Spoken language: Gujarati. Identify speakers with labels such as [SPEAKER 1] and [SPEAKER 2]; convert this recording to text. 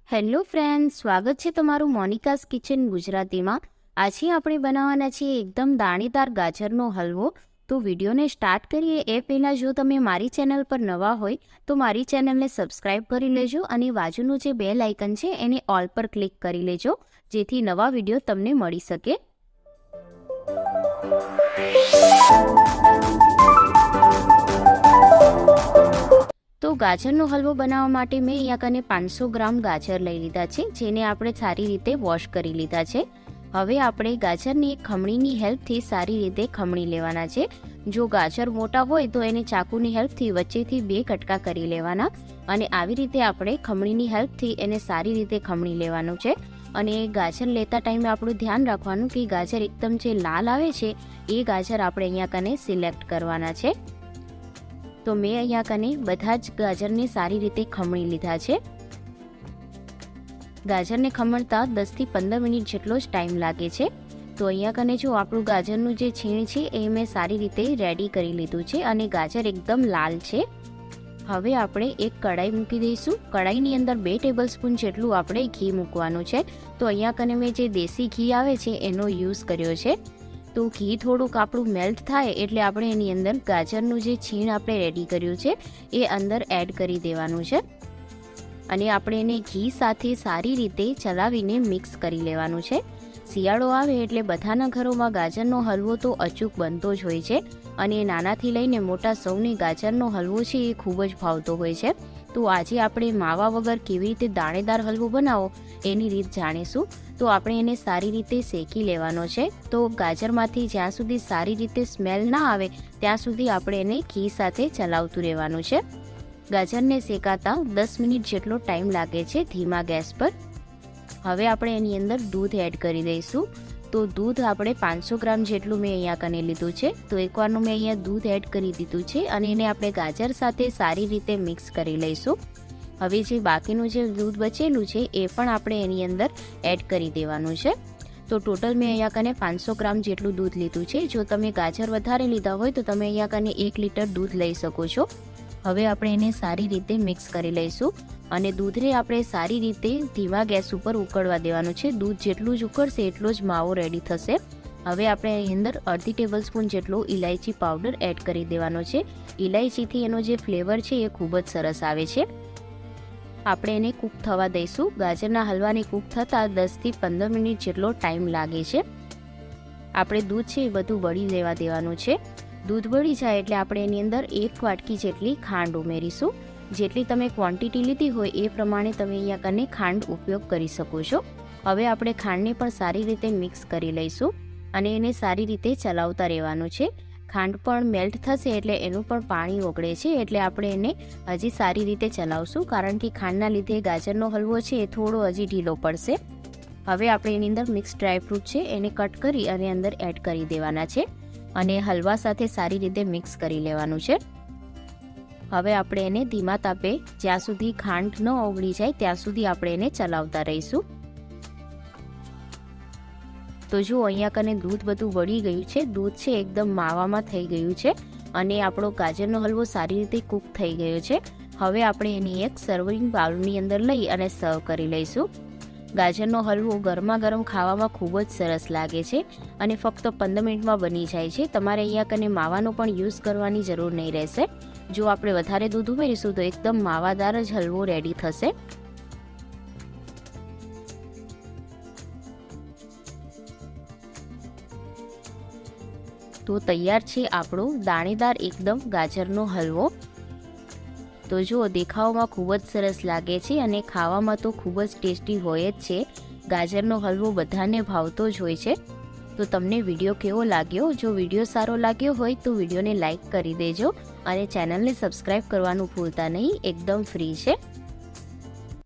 [SPEAKER 1] હેલો ફ્રેન્ડ્સ, સ્વાગત છે તમારું મોનિકાસ કિચન ગુજરાતીમાં। આજે આપણે બનાવવાના છીએ એકદમ દાણેદાર ગાજરનો હલવો। તો વિડીયોને સ્ટાર્ટ કરીએ એ પહેલાં જો તમે મારી ચેનલ પર નવા હોય તો મારી ચેનલને સબસ્ક્રાઈબ કરી લેજો અને બાજુનું જે બેલ આઇકન છે એને ઓલ પર ક્લિક કરી લેજો, જેથી નવા વિડીયો તમને મળી શકે। તો ગાજરનો હલવો બનાવવા માટે મેં અહીંયા કને 500 ગ્રામ ગાજર લઈ લીધા છે, જેને આપણે સારી રીતે વોશ કરી લીધા છે। હવે આપણે ગાજરની ખમણીની હેલ્પથી સારી રીતે ખમણી લેવાના છે। જો ગાજર મોટા હોય તો એને ચાકુની હેલ્પથી વચ્ચેથી 2 કટકા કરી લેવાના અને આવી રીતે આપણે ખમણીની હેલ્પથી એને સારી રીતે ખમણી લેવાનું છે। અને ગાજર લેતા ટાઈમે આપણું ધ્યાન રાખવાનું કે ગાજર એકદમ જે લાલ આવે છે એ ગાજર આપણે અહીંયા કને સિલેક્ટ કરવાના છે। તો મેં અહીંયા કને બધા જ ગાજરને સારી રીતે ખમણી લીધા છે। ગાજરને ખમણતા 10 થી 15 મિનિટ જેટલો જ ટાઈમ લાગે છે। તો અહીંયા કને જો આપણું ગાજરનું જે છીણ છે એ મેં સારી રીતે રેડી કરી લીધું છે અને ગાજર એકદમ લાલ છે। હવે આપણે એક કઢાઈ મૂકી દઈશું। કઢાઈની અંદર 2 ટેબલસ્પૂન જેટલું આપણે ઘી મૂકવાનું છે। તો અહીંયા કને મેં જે દેશી ઘી આવે છે એનો યુઝ કર્યો છે। તો ઘી થોડુંક આપણું મેલ્ટ થાય એટલે આપણે એની અંદર ગાજરનું જે છીણ આપણે રેડી કર્યું છે એ અંદર એડ કરી દેવાનું છે અને આપણે એને ઘી સાથે સારી રીતે ચલાવીને મિક્સ કરી લેવાનું છે। શિયાળો આવે એટલે બધાના ઘરોમાં ગાજરનો હલવો તો અચૂક બનતો જ હોય છે અને નાનાથી લઈને મોટા સૌને ગાજરનો હલવો છે એ ખૂબ જ ભાવતો હોય છે। તો આજે આપણે માવા વગર કેવી રીતે દાણેદાર હલવો બનાવો એની રીત જાણીશું। તો આપણે એને સારી રીતે શેકી લેવાનો છે। તો ગાજરમાંથી જ્યાં સુધી સારી રીતે સ્મેલ ના આવે ત્યાં સુધી આપણે એને ઘી સાથે ચલાવતું રહેવાનું છે। ગાજરને શેકાતા 10 મિનિટ જેટલો ટાઈમ લાગે છે ધીમા ગેસ પર। હવે આપણે એની અંદર દૂધ એડ કરી દઈશું। તો દૂધ આપણે 500 ગ્રામ જેટલું મેં અહીંયા કને લીધું છે। તો એકવારનું મેં અહીંયા દૂધ એડ કરી દીધું છે અને એને આપણે ગાજર સાથે સારી રીતે મિક્સ કરી લઈશું। હવે જે બાકીનું જે દૂધ બચેલું છે એ પણ આપણે એની અંદર એડ કરી દેવાનું છે। તો ટોટલ મેં અહીંયા કને 500 ગ્રામ જેટલું દૂધ લીધું છે। જો તમે ગાજર વધારે લીધા હોય તો તમે અહીંયા કને 1 લીટર દૂધ લઈ શકો છો। હવે આપણે એને સારી રીતે મિક્સ કરી લઈશું અને દૂધને આપણે સારી રીતે ધીમા ગેસ ઉપર ઉકળવા દેવાનું છે। દૂધ જેટલું જ ઉકળશે એટલો જ માવો રેડી થશે। હવે આપણે અહીં અંદર અડધી ટેબલસ્પૂન જેટલો ઇલાયચી પાવડર એડ કરી દેવાનો છે। ઇલાયચીથી એનો જે ફ્લેવર છે એ ખૂબ જ સરસ આવે છે। આપણે એને કૂક થવા દઈશું। ગાજરના હલવાને કૂક થતાં 10 થી 15 મિનિટ જેટલો ટાઈમ લાગે છે। આપણે દૂધ છે એ બધું બળી લેવા દેવાનું છે। દૂધ બળી જાય એટલે આપણે એની અંદર 1 વાટકી જેટલી ખાંડ ઉમેરીશું। જેટલી તમે ક્વોન્ટિટી લીધી હોય એ પ્રમાણે તમે અહીંયા કને ખાંડ ઉપયોગ કરી શકો છો। હવે આપણે ખાંડને પણ સારી રીતે મિક્સ કરી લઈશું અને એને સારી રીતે ચલાવતા રહેવાનું છે। ખાંડ પણ મેલ્ટ થશે એટલે એનું પણ પાણી ઓગળે છે, એટલે આપણે એને હજી સારી રીતે ચલાવશું, કારણ કે ખાંડના લીધે ગાજરનો હલવો છે એ થોડો હજી ઢીલો પડશે। હવે આપણે એની અંદર મિક્સ ડ્રાયફ્રૂટ છે એને કટ કરી અને અંદર એડ કરી દેવાના છે અને હલવા સાથે સારી રીતે મિક્સ કરી લેવાનું છે। હવે આપણે એને ધીમા તાપે જ્યાં સુધી ખાંડ ન ઓગળી જાય ત્યાં સુધી આપણે એને ચલાવતા રહીશું। તો જો અહીંયા કને દૂધ બધું વળી ગયું છે, દૂધ છે એકદમ માવામાં થઈ ગયું છે અને આપણો ગાજરનો હલવો સારી રીતે કૂક થઈ ગયો છે। હવે આપણે એની એક સર્વિંગ બાઉલની અંદર લઈ અને સર્વ કરી લઈશું। ગાજરનો હલવો ગરમા ગરમ ખાવામાં ખૂબ જ સરસ લાગે છે અને ફક્ત 15 મિનિટમાં બની જાય છે। તમારે અહીંયા કને માવાનો પણ યુઝ કરવાની જરૂર નહીં રહેશે। જો આપણે વધારે દૂધ ઉમેરીશું તો એકદમ માવાદાર જ હલવો રેડી થશે। તો તૈયાર છે આપણો દાણેદાર એકદમ ગાજરનો હલવો। તો જો દેખાવમાં ખૂબ જ સરસ લાગે છે અને ખાવામાં તો ખૂબ જ ટેસ્ટી હોય જ છે। ગાજરનો હલવો બધાને ભાવતો જ હોય છે। તો તમને વિડીયો કેવો લાગ્યો? જો વિડીયો સારો લાગ્યો હોય તો વિડીયોને લાઈક કરી દેજો અને ચેનલને સબસ્ક્રાઈબ કરવાનું ભૂલતા નહીં, એકદમ ફ્રી છે।